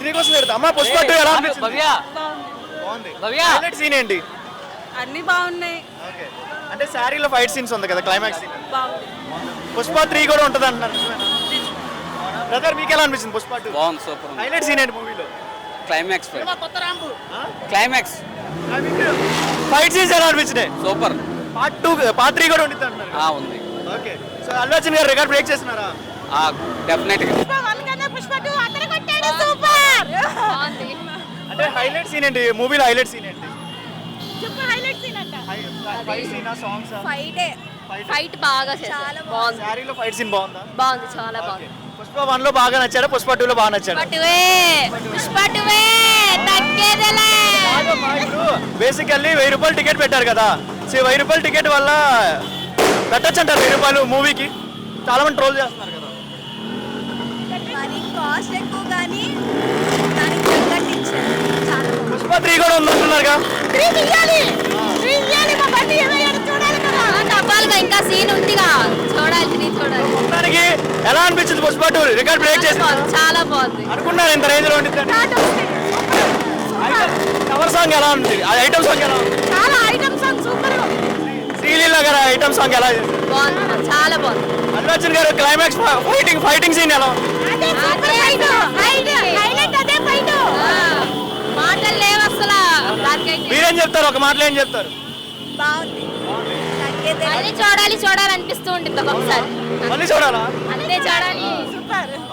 నీకోసం పెడతా అమ్మా. పుష్ప 2 ఎలా అనిపించింది? భవ్య బాగుంది. భవ్య హైలైట్ సీన్ ఏంటి? అన్ని బాగున్నాయి. ఓకే. అంటే శారీలో ఫైట్ సీన్స్ ఉంది కదా, క్లైమాక్స్ సీన్. బాగుంది. పుష్ప 3 కూడా ఉంటుంది అంటున్నారు. బ్రదర్ మీకు ఎలా అనిపించింది పుష్ప 2? బాగుంది, సూపర్. హైలైట్ సీన్ ఏంటి మూవీలో? క్లైమాక్స్ క్లైమాక్స్ ఫైట్ సీన్స్ ఎలా అనిపించినాయి? సూపర్. పార్ట్ 3 కూడా ఉంటుంది అంటున్నారు. ఉంది. ఓకే. సో అల్లు అర్జున్ గారు రికార్డ్ బ్రేక్ చేస్తున్నారా? డెఫినెట్ గా. అంటే హైలైట్ సీన్ ఏంటి మూవీలో? హైలైట్ సీన్ ఏంటి? ఫైట్ సీనా, సాంగ్సా? ఫైట్ బాగా చేశారు. బాగుంది. శారీలో ఫైట్ సీన్ బాగుందా? బాగుంది, చాలా బాగుంది. పుష్ప 1 లో బాగా నచ్చాడా, పుష్ప 2 లో బాగా నచ్చాడా? బేసికల్లీ 1000 రూపాయలు టికెట్ పెట్టారు కదా. సో 1000 రూపాయల టికెట్ వల్ల పెట్టచ్చు అంటారు 1000 రూపాయలు మూవీకి. చాలా మంది ట్రోల్ చేస్తున్నారు కదా. మరి కాస్ట్ ఎక్కువ కానీ దానికి తగ్గట్టు ఇచ్చారు. చాలా బాగుంది. పుష్ప 3 కూడా ఉందంటున్నారుగా. డబ్బాలుగా ఇంకా సీన్ ఉందిగా, చూడాలి. మొత్తానికి ఎలా అనిపించింది పుష్ప 2 రికార్డ్ బ్రేక్ చేసి? చాలా బాగుంది. అనుకున్నారు ఇంత రేంజ్ లో ఉంటుంది. కవర్ సాంగ్ ఎలా ఉంది? ఐటమ్ సాంగ్ ఎలా ఉంది? చాలా ఐటమ్ సాంగ్ సూపర్ శ్రీలీల గారు ఐటమ్ సాంగ్ ఎలా చేశారు? బాగుంది, చాలా బాగుంది. అల్లు అర్జున్ గారు క్లైమాక్స్ ఫైటింగ్ సీన్ ఎలా ఉంది? మాటలు లేవు అసలు. మీరేం చెప్తారు? ఒక మాటలో ఏం చెప్తారు? బాగుంది. మళ్ళీ చూడాలి అనిపిస్తూ ఉంటుంది ఒక్కొక్కసారి. మళ్ళీ చూడాలా? అంతే, చూడాలి.